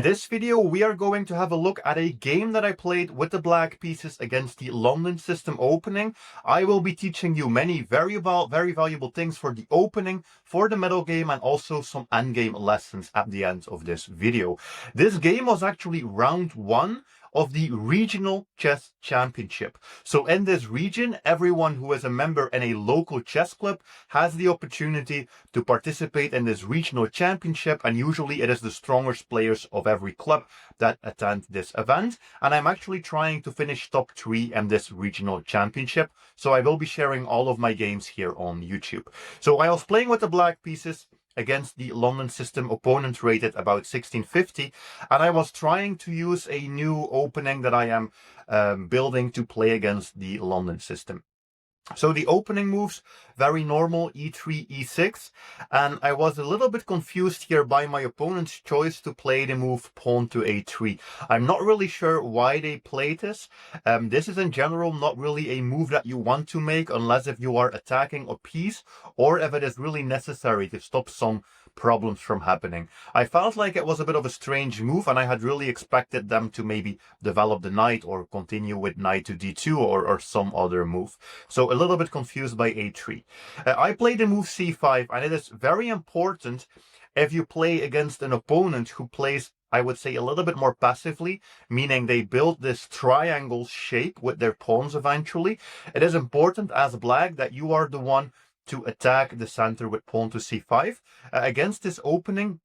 In this video, we are going to have a look at a game that I played with the black pieces against the London system opening. I will be teaching you many very valuable things for the opening, for the middle game, and also some endgame lessons at the end of this video. This game was actually round one of the regional chess championship. So in this region, everyone who is a member in a local chess club has the opportunity to participate in this regional championship, and usually it is the strongest players of every club that attend this event. And I'm actually trying to finish top 3 in this regional championship, so I will be sharing all of my games here on YouTube. So I was playing with the black pieces against the London system opponent rated about 1650, and I was trying to use a new opening that I am building to play against the London system. So the opening moves, very normal, e3, e6, and I was a little bit confused here by my opponent's choice to play the move pawn to a3. I'm not really sure why they played this. This is in general not really a move that you want to make unless if you are attacking a piece or if it is really necessary to stop some problems from happening. I felt like it was a bit of a strange move, and I had really expected them to maybe develop the knight or continue with knight to d2 or some other move. So a little bit confused by a3. I played the move c5, and it is very important if you play against an opponent who plays, I would say, a little bit more passively, meaning they build this triangle shape with their pawns eventually. It is important as black that you are the one to attack the center with pawn to c5. Against this opening,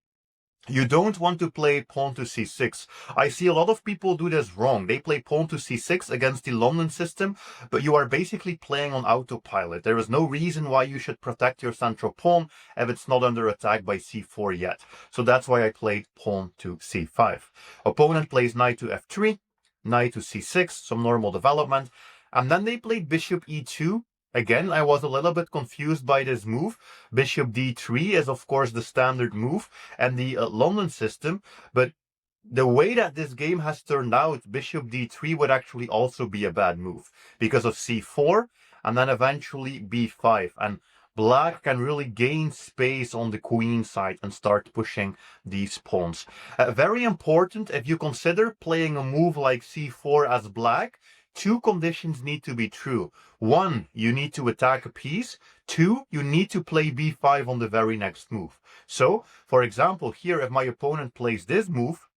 you don't want to play pawn to c6. I see a lot of people do this wrong. They play pawn to c6 against the London system, but you are basically playing on autopilot. There is no reason why you should protect your central pawn if it's not under attack by c4 yet. So that's why I played pawn to c5. Opponent plays knight to f3, knight to c6, some normal development. And then they played bishop e2. Again, I was a little bit confused by this move. Bishop d3 is, of course, the standard move and the London system, but the way that this game has turned out, bishop d3 would actually also be a bad move because of c4 and then eventually b5. And black can really gain space on the queen side and start pushing these pawns. Very important, if you consider playing a move like c4 as black, two conditions need to be true. One, you need to attack a piece. Two, you need to play b5 on the very next move. So, for example, here, if my opponent plays this move,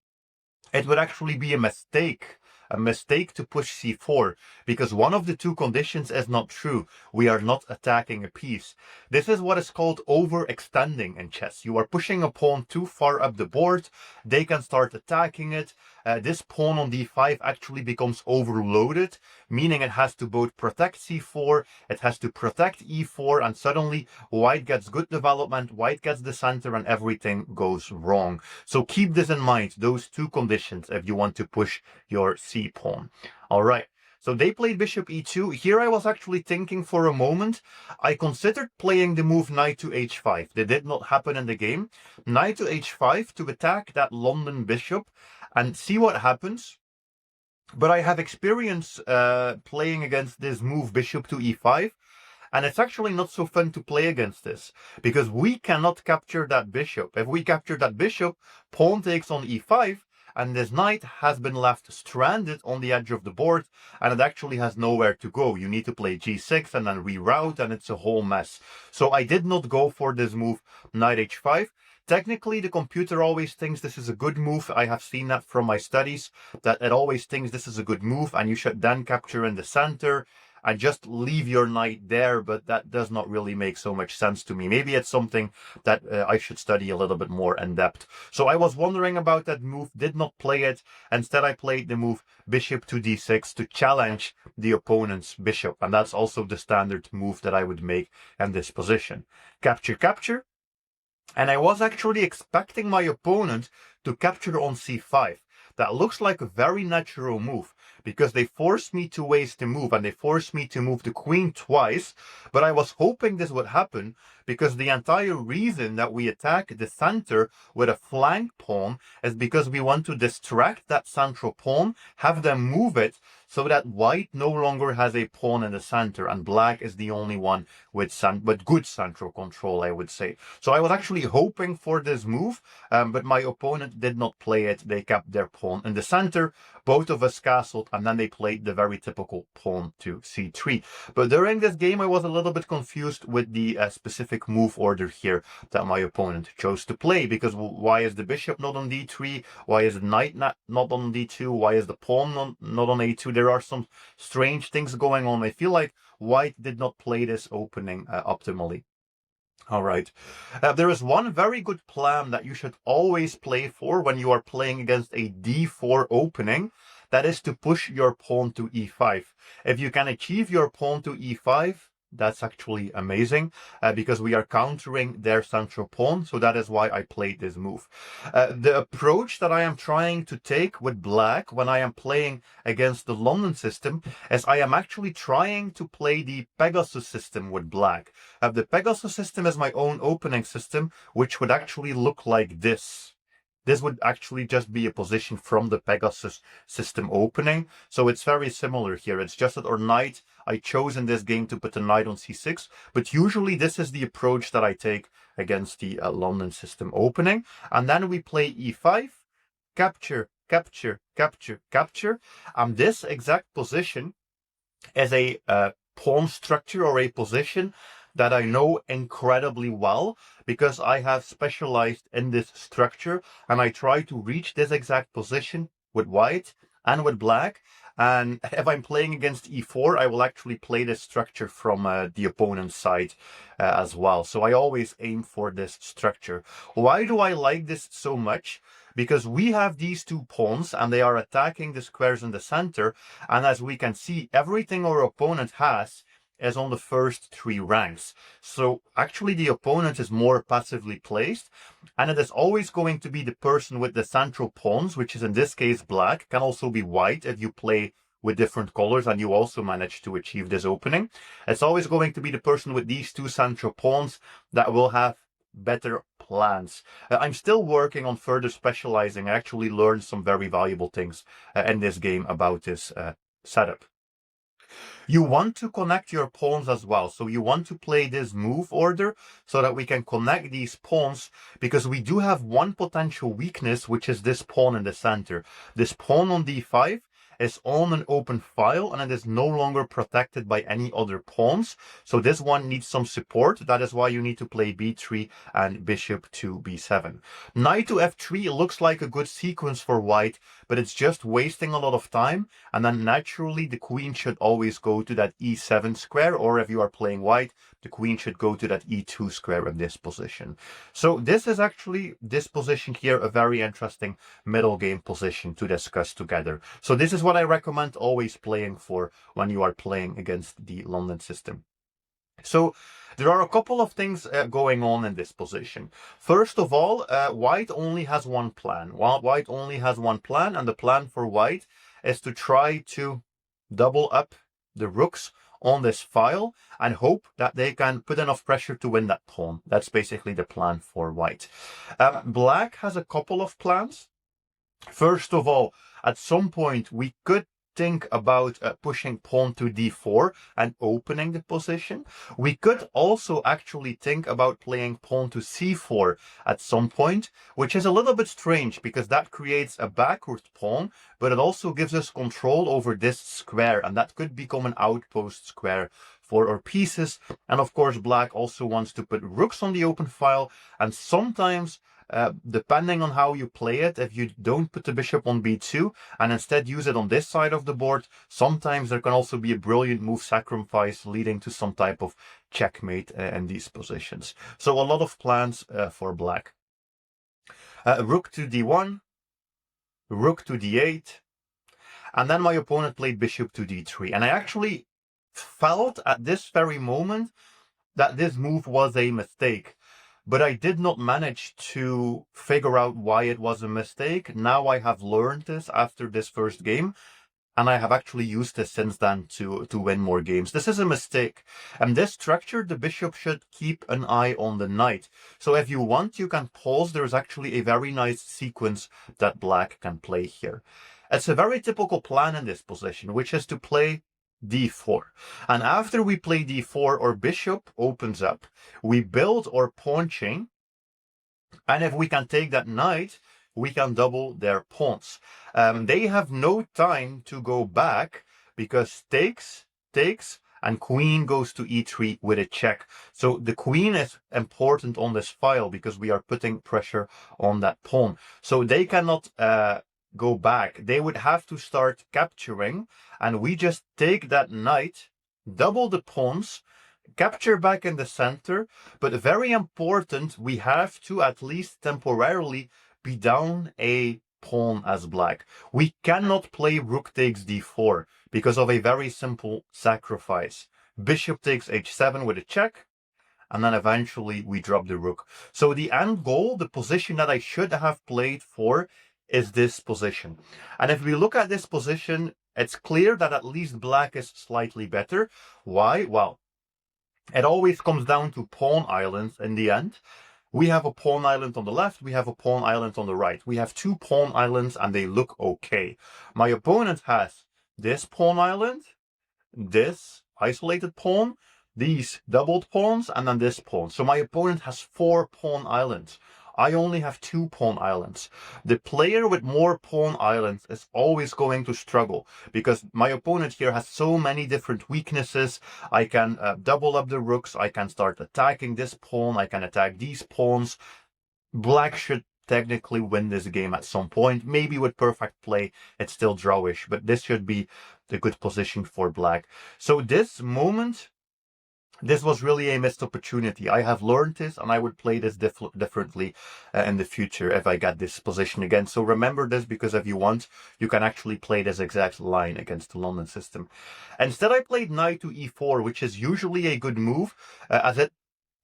it would actually be a mistake to push c4, because one of the two conditions is not true. We are not attacking a piece. This is what is called overextending in chess. You are pushing a pawn too far up the board. They can start attacking it. This pawn on d5 actually becomes overloaded, meaning it has to both protect c4, it has to protect e4, and suddenly white gets good development, white gets the center, and everything goes wrong. So keep this in mind, those two conditions, if you want to push your c-pawn. All right. So they played bishop e2. Here I was actually thinking for a moment. I considered playing the move knight to h5. That did not happen in the game. Knight to h5 to attack that London bishop and see what happens. But I have experience playing against this move bishop to e5. And it's actually not so fun to play against this, because we cannot capture that bishop. If we capture that bishop, pawn takes on e5, and this knight has been left stranded on the edge of the board, and it actually has nowhere to go. You need to play g6 and then reroute, and it's a whole mess. So I did not go for this move, knight h5. Technically, the computer always thinks this is a good move. I have seen that from my studies, that it always thinks this is a good move, and you should then capture in the center and just leave your knight there, but that does not really make so much sense to me. Maybe it's something that I should study a little bit more in depth. So I was wondering about that move, did not play it. Instead, I played the move bishop to d6 to challenge the opponent's bishop, and that's also the standard move that I would make in this position. Capture, capture. And I was actually expecting my opponent to capture on c5. That looks like a very natural move, because they forced me to waste the move and they forced me to move the queen twice. But I was hoping this would happen because the entire reason that we attack the center with a flank pawn is because we want to distract that central pawn, have them move it, so that white no longer has a pawn in the center, and black is the only one with good central control, I would say. So I was actually hoping for this move, but my opponent did not play it. They kept their pawn in the center, both of us castled, and then they played the very typical pawn to c3. But during this game, I was a little bit confused with the specific move order here that my opponent chose to play, because why is the bishop not on d3? Why is the knight not on d2? Why is the pawn not on a2? There are some strange things going on. I feel like white did not play this opening optimally. All right. There is one very good plan that you should always play for when you are playing against a d4 opening. That is to push your pawn to e5. If you can achieve your pawn to e5, that's actually amazing, because we are countering their central pawn. So that is why I played this move. The approach that I am trying to take with black when I am playing against the London system is I am actually trying to play the Pegasus system with black. The Pegasus system is my own opening system, which would actually look like this. This would actually just be a position from the Pegasus system opening. So it's very similar here. It's just that our knight, I chose in this game to put the knight on c6. But usually this is the approach that I take against the London system opening. And then we play e5, capture, capture, capture, capture. And this exact position is a pawn structure or a position that I know incredibly well, because I have specialized in this structure and I try to reach this exact position with white and with black. And if I'm playing against e4, I will actually play this structure from the opponent's side as well. So I always aim for this structure. Why do I like this so much? Because we have these two pawns and they are attacking the squares in the center. And as we can see, everything our opponent has is on the first three ranks. So actually the opponent is more passively placed, and it is always going to be the person with the central pawns, which is in this case black, can also be white if you play with different colors and you also manage to achieve this opening. It's always going to be the person with these two central pawns that will have better plans. I'm still working on further specializing. I actually learned some very valuable things in this game about this setup. You want to connect your pawns as well. So you want to play this move order so that we can connect these pawns, because we do have one potential weakness, which is this pawn in the center. This pawn on d5 is on an open file and it is no longer protected by any other pawns. So this one needs some support. That is why you need to play b3 and bishop to b7. Knight to f3 looks like a good sequence for white, but it's just wasting a lot of time. And then naturally the queen should always go to that e7 square, or if you are playing white, the queen should go to that e2 square in this position. So this is actually, this position here, a very interesting middle game position to discuss together. So this is what I recommend always playing for when you are playing against the London system. So there are a couple of things going on in this position. First of all, white only has one plan. White only has one plan, and the plan for white is to try to double up the rooks on this file and hope that they can put enough pressure to win that pawn. That's basically the plan for white. Black has a couple of plans. First of all, at some point we could think about pushing pawn to d4 and opening the position. We could also actually think about playing pawn to c4 at some point, which is a little bit strange because that creates a backward pawn, but it also gives us control over this square, and that could become an outpost square for our pieces. And of course, black also wants to put rooks on the open file, and sometimes depending on how you play it, if you don't put the bishop on b2 and instead use it on this side of the board, sometimes there can also be a brilliant move sacrifice leading to some type of checkmate in these positions. So a lot of plans for black. Rook to d1, rook to d8, and then my opponent played bishop to d3. And I actually felt at this very moment that this move was a mistake. But I did not manage to figure out why it was a mistake. Now I have learned this after this first game. And I have actually used this since then to win more games. This is a mistake. And this structure, the bishop should keep an eye on the knight. So if you want, you can pause. There's actually a very nice sequence that black can play here. It's a very typical plan in this position, which is to play d4. And after we play d4, our bishop opens up. We build our pawn chain. And if we can take that knight, we can double their pawns. They have no time to go back because takes, and queen goes to e3 with a check. So the queen is important on this file because we are putting pressure on that pawn. So they cannot go back. They would have to start capturing, and we just take that knight, double the pawns, capture back in the center, but very important, we have to at least temporarily be down a pawn as black. We cannot play rook takes d4 because of a very simple sacrifice. Bishop takes h7 with a check, and then eventually we drop the rook. So the end goal, the position that I should have played for, is this position. And if we look at this position, it's clear that at least black is slightly better. Why? Well, it always comes down to pawn islands in the end. We have a pawn island on the left, we have a pawn island on the right. We have two pawn islands and they look okay. My opponent has this pawn island, this isolated pawn, these doubled pawns, and then this pawn. So my opponent has 4 pawn islands. I only have 2 pawn islands. The player with more pawn islands is always going to struggle because my opponent here has so many different weaknesses. I can double up the rooks. I can start attacking this pawn. I can attack these pawns. Black should technically win this game at some point. Maybe with perfect play, it's still drawish, but this should be the good position for black. So this moment, this was really a missed opportunity. I have learned this and I would play this differently in the future if I got this position again. So remember this, because if you want, you can actually play this exact line against the London system. Instead, I played knight to e4, which is usually a good move as it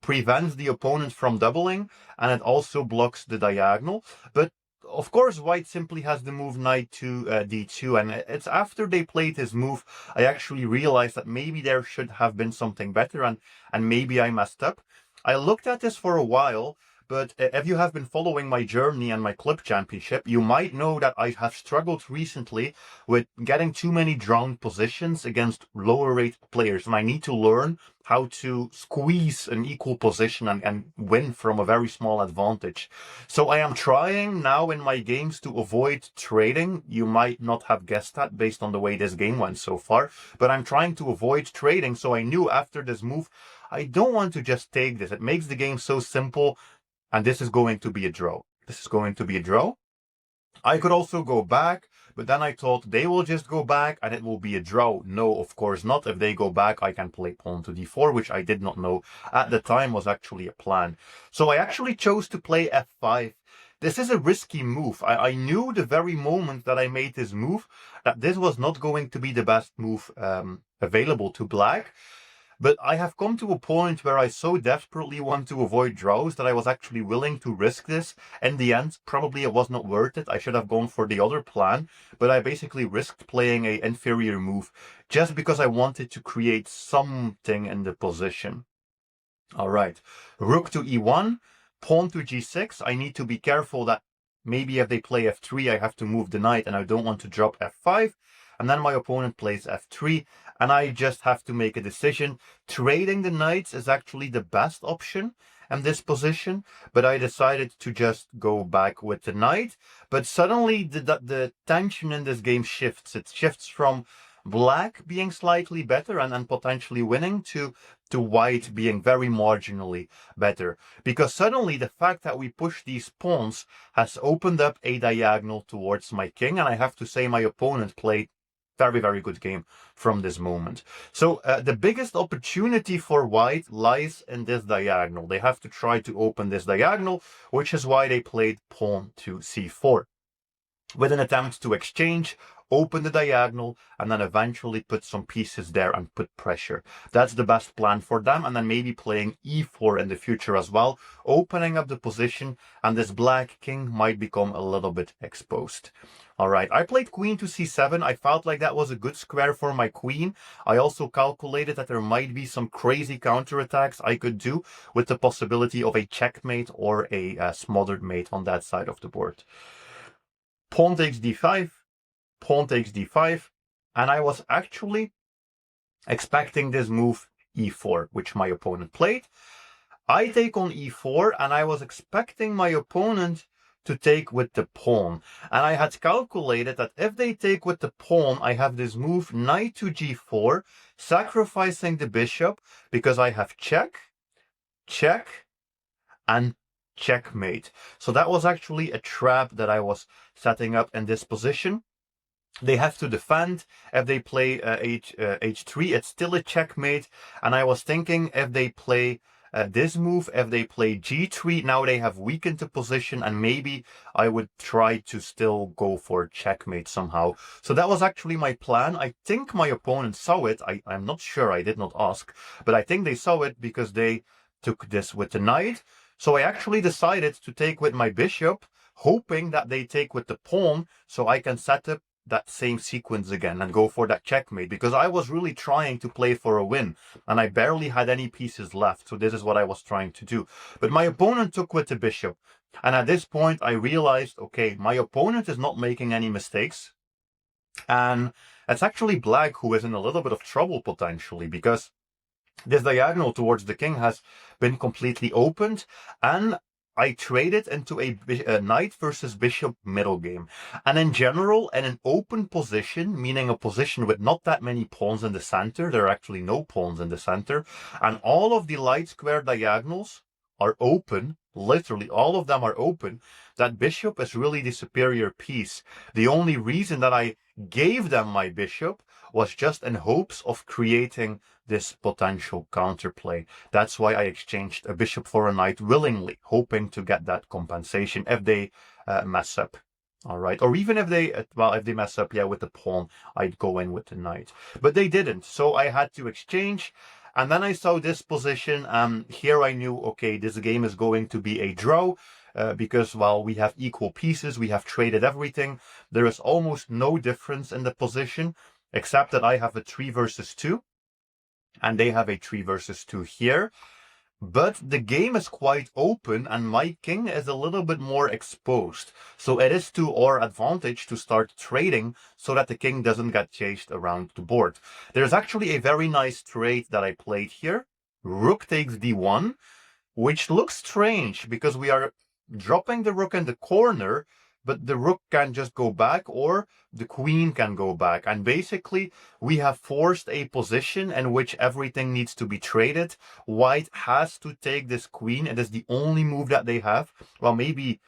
prevents the opponent from doubling and it also blocks the diagonal. But of course, white simply has the move knight to d2, and it's after they played his move I actually realized that maybe there should have been something better, and maybe I messed up. I looked at this for a while, but if you have been following my journey and my club championship, you might know that I have struggled recently with getting too many drawn positions against lower rate players, and I need to learn how to squeeze an equal position and win from a very small advantage. So I am trying now in my games to avoid trading. You might not have guessed that based on the way this game went so far, but I'm trying to avoid trading. So I knew after this move, I don't want to just take this. It makes the game so simple, and this is going to be a draw. This is going to be a draw. I could also go back, but then I thought they will just go back and it will be a draw. No, of course not. If they go back, I can play pawn to d4, which I did not know at the time was actually a plan. So I actually chose to play f5. This is a risky move. I knew the very moment that I made this move that this was not going to be the best move available to black. But I have come to a point where I so desperately want to avoid draws that I was actually willing to risk this. In the end, probably it was not worth it. I should have gone for the other plan, but I basically risked playing an inferior move just because I wanted to create something in the position. All right, rook to e1, pawn to g6. I need to be careful that maybe if they play f3, I have to move the knight and I don't want to drop f5. And then my opponent plays f3, and I just have to make a decision. Trading the knights is actually the best option in this position, but I decided to just go back with the knight. But suddenly the tension in this game shifts. It shifts from black being slightly better and potentially winning to white being very marginally better. Because suddenly the fact that we push these pawns has opened up a diagonal towards my king, and I have to say my opponent played very, very good game from this moment. So the biggest opportunity for white lies in this diagonal. They have to try to open this diagonal, which is why they played pawn to c4. with an attempt to exchange, open the diagonal, and then eventually put some pieces there and put pressure. That's the best plan for them, and then maybe playing e4 in the future as well, opening up the position, and this black king might become a little bit exposed. All right, I played queen to c7. I felt like that was a good square for my queen. I also calculated that there might be some crazy counterattacks I could do with the possibility of a checkmate or a smothered mate on that side of the board. Pawn takes d5, pawn takes d5, and I was actually expecting this move e4, which my opponent played. I take on e4, and I was expecting my opponent to take with the pawn. And I had calculated that if they take with the pawn, I have this move knight to g4, sacrificing the bishop, because I have check, check, and checkmate. So that was actually a trap that I was setting up in this position. They have to defend. If they play h3, it's still a checkmate. And I was thinking if they play this move, if they play g3, now they have weakened the position, and maybe I would try to still go for checkmate somehow. So that was actually my plan. I think my opponent saw it. I'm not sure, I did not ask, but I think they saw it because they took this with the knight. So I actually decided to take with my bishop, hoping that they take with the pawn, so I can set up that same sequence again and go for that checkmate, because I was really trying to play for a win and I barely had any pieces left. So this is what I was trying to do. But my opponent took with the bishop. And at this point I realized, okay, my opponent is not making any mistakes. And it's actually black who is in a little bit of trouble potentially, because this diagonal towards the king has been completely opened, and I traded into a knight versus bishop middle game. And in general, in an open position, meaning a position with not that many pawns in the center, there are actually no pawns in the center, and all of the light square diagonals are open, literally all of them are open, that bishop is really the superior piece. The only reason that I gave them my bishop was just in hopes of creating this potential counterplay. That's why I exchanged a bishop for a knight willingly, hoping to get that compensation if they mess up. All right, or even if they, if they mess up, yeah, with the pawn, I'd go in with the knight. But they didn't, so I had to exchange. And then I saw this position, and here I knew, okay, this game is going to be a draw. Because while we have equal pieces, we have traded everything, there is almost no difference in the position, except that I have a 3 versus 2. And they have a 3 versus 2 here. But the game is quite open, and my king is a little bit more exposed. So it is to our advantage to start trading so that the king doesn't get chased around the board. There's actually a very nice trade that I played here. Rook takes d1, which looks strange because we are dropping the rook in the corner, but the rook can just go back, or the queen can go back. And basically, we have forced a position in which everything needs to be traded. White has to take this queen. It is the only move that they have. Well, maybe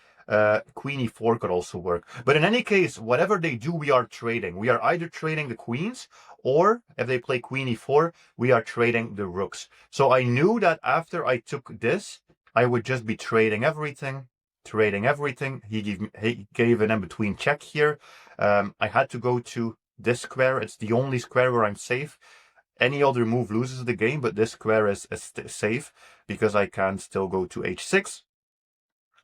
queen e4 could also work. But in any case, whatever they do, we are trading. We are either trading the queens, or if they play queen e4, we are trading the rooks. So I knew that after I took this, I would just be trading everything. He gave an in-between check here. I had to go to this square. It's the only square where I'm safe. Any other move loses the game, but this square is safe because I can still go to h6.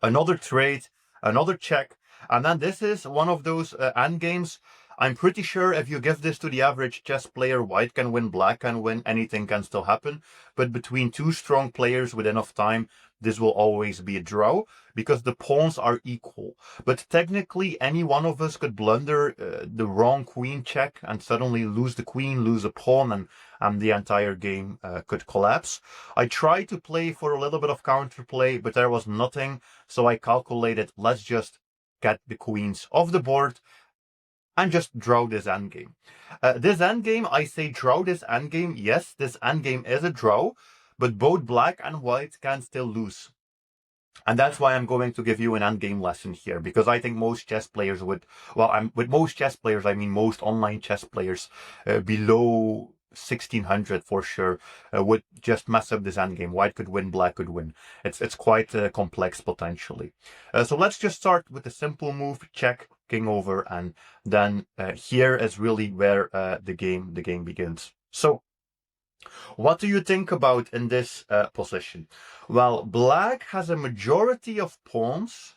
Another trade, another check. And then this is one of those endgames. I'm pretty sure if you give this to the average chess player, white can win, black can win, anything can still happen. But between two strong players with enough time, this will always be a draw because the pawns are equal. But technically, any one of us could blunder the wrong queen check and suddenly lose the queen, lose a pawn, and the entire game could collapse. I tried to play for a little bit of counterplay, but there was nothing. So I calculated, let's just get the queens off the board and just draw this endgame. This endgame, I say draw this endgame. Yes, this endgame is a draw, but both black and white can still lose. And that's why I'm going to give you an endgame lesson here, because I think most chess players would, with most chess players, I mean most online chess players below 1600 for sure, would just mess up this endgame. White could win, black could win. It's quite complex potentially. So let's just start with a simple move, check, king over, and then here is really where the game begins. So what do you think about in this position? Well, black has a majority of pawns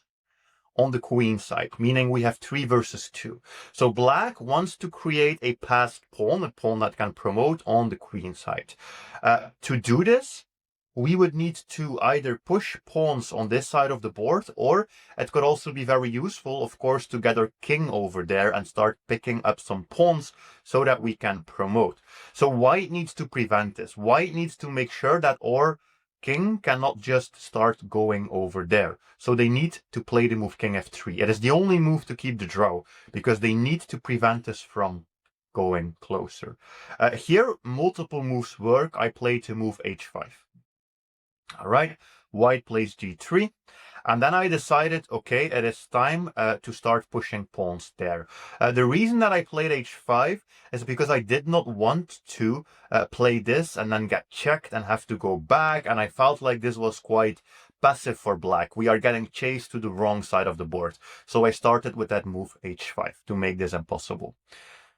on the queen side, meaning we have 3 versus 2. So black wants to create a passed pawn, a pawn that can promote on the queen side. To do this, we would need to either push pawns on this side of the board, or it could also be very useful, of course, to get our king over there and start picking up some pawns so that we can promote. So white needs to prevent this. White needs to make sure that our king cannot just start going over there. So they need to play the move king f3. It is the only move to keep the draw, because they need to prevent us from going closer. Here, multiple moves work. I play to move h5. All right, white plays g3. And then I decided, okay, it is time to start pushing pawns there. The reason that I played h5 is because I did not want to play this and then get checked and have to go back. And I felt like this was quite passive for black. We are getting chased to the wrong side of the board. So I started with that move h5 to make this impossible.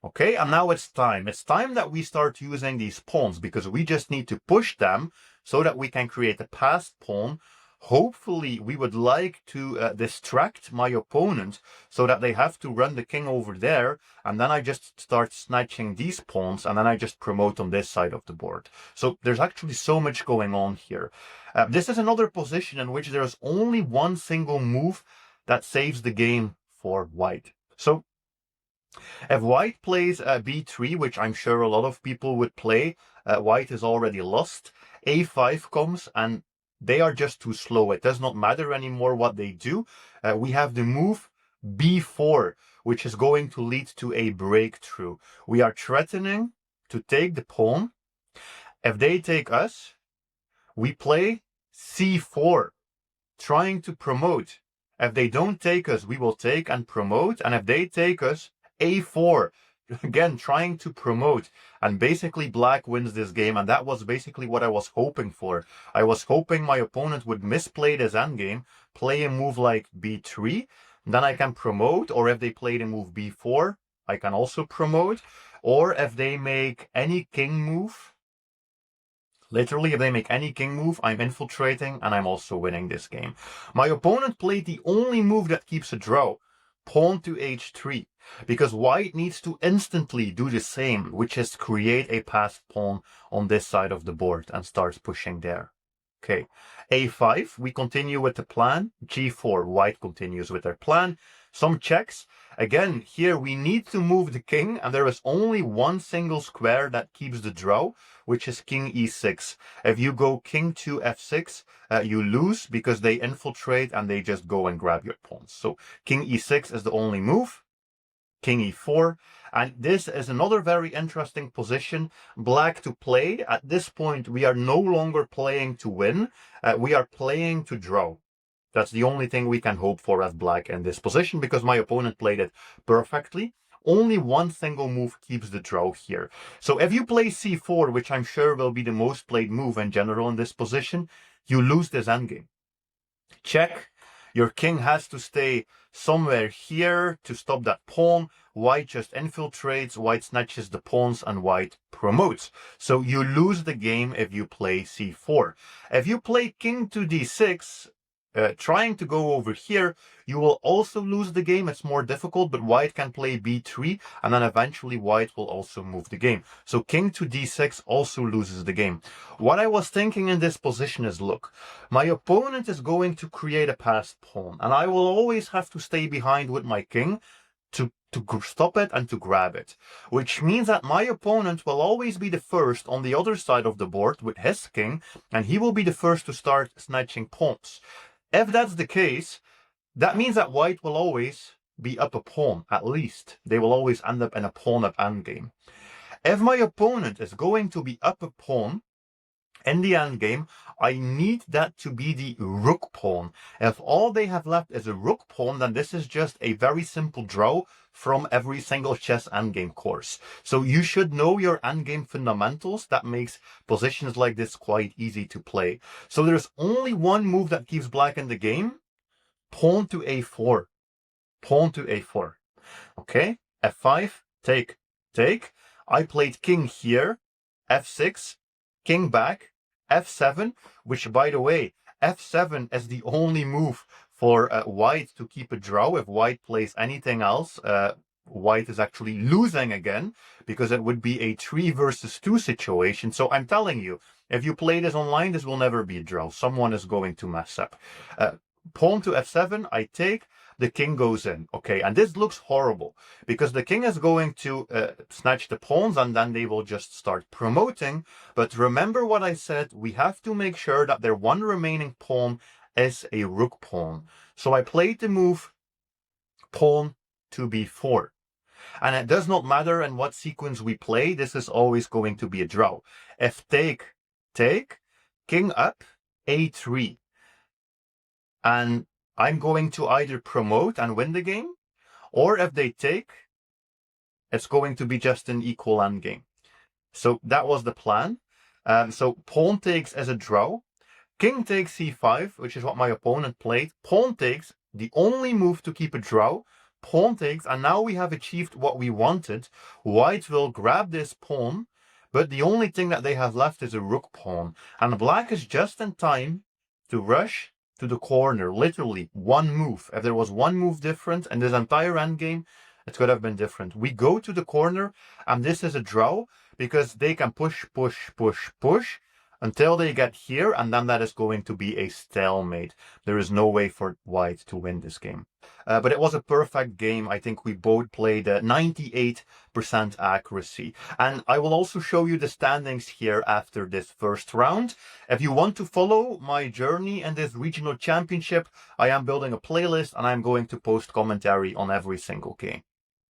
Okay, and now it's time. It's time that we start using these pawns, because we just need to push them so that we can create a passed pawn. Hopefully, we would like to distract my opponent so that they have to run the king over there, and then I just start snatching these pawns, and then I just promote on this side of the board. So there's actually so much going on here. This is another position in which there's only one single move that saves the game for white. So if white plays b3, which I'm sure a lot of people would play, white is already lost. a5 comes, and they are just too slow. It does not matter anymore what they do. We have the move b4, which is going to lead to a breakthrough. We are threatening to take the pawn. If they take us, we play c4, trying to promote. If they don't take us, we will take and promote. And if they take us, a4, again, trying to promote. And basically black wins this game. And that was basically what I was hoping for. I was hoping my opponent would misplay this endgame, play a move like b3, then I can promote. Or if they play the move b4, I can also promote. Or if they make any king move, literally, if they make any king move, I'm infiltrating and I'm also winning this game. My opponent played the only move that keeps a draw, pawn to h3, because white needs to instantly do the same, which is create a passed pawn on this side of the board and start pushing there. Okay, a5, we continue with the plan. g4, white continues with their plan. Some checks. Again, here we need to move the king, and there is only one single square that keeps the draw, which is king e6. If you go king to f6, you lose because they infiltrate and they just go and grab your pawns. So king e6 is the only move. King e4. And this is another very interesting position, black to play. At this point, we are no longer playing to win. We are playing to draw. That's the only thing we can hope for as black in this position, because my opponent played it perfectly. Only one single move keeps the draw here. So if you play c4, which I'm sure will be the most played move in general in this position, you lose this endgame. Check. Your king has to stay somewhere here to stop that pawn. White just infiltrates, white snatches the pawns, and white promotes. So you lose the game if you play c4. If you play king to d6, trying to go over here, you will also lose the game. It's more difficult, but white can play b3, and then eventually white will also move the game. So king to d6 also loses the game. What I was thinking in this position is, look, my opponent is going to create a passed pawn, and I will always have to stay behind with my king to stop it and to grab it, which means that my opponent will always be the first on the other side of the board with his king, and he will be the first to start snatching pawns. If that's the case, that means that white will always be up a pawn, at least. They will always end up in a pawn-up endgame. If my opponent is going to be up a pawn in the endgame, I need that to be the rook pawn. If all they have left is a rook pawn, then this is just a very simple draw from every single chess endgame course. So you should know your endgame fundamentals. That makes positions like this quite easy to play. So there's only one move that keeps black in the game. Pawn to a4. Pawn to a4. Okay, f5, take, take. I played king here, f6, king back, f7, which, by the way, f7 is the only move for white to keep a draw. If white plays anything else, white is actually losing again, because it would be a 3 versus 2 situation. So I'm telling you, if you play this online, this will never be a draw. Someone is going to mess up. Pawn to f7, I take, the king goes in. Okay, and this looks horrible, because the king is going to snatch the pawns, and then they will just start promoting. But remember what I said, we have to make sure that their one remaining pawn is a rook pawn. So I played the move pawn to b4. And it does not matter in what sequence we play, this is always going to be a draw. If take, take, king up, a3. And I'm going to either promote and win the game, or if they take, it's going to be just an equal endgame. So that was the plan. So pawn takes as a draw. King takes c5, which is what my opponent played. Pawn takes, the only move to keep a draw. Pawn takes, and now we have achieved what we wanted. White will grab this pawn, but the only thing that they have left is a rook pawn. And black is just in time to rush to the corner. Literally one move. If there was one move different in this entire endgame, it could have been different. We go to the corner, and this is a draw, because they can push, push, push, push until they get here, and then that is going to be a stalemate. There is no way for white to win this game. But it was a perfect game. I think we both played 98% accuracy. And I will also show you the standings here after this first round. If you want to follow my journey in this regional championship, I am building a playlist, and I'm going to post commentary on every single game.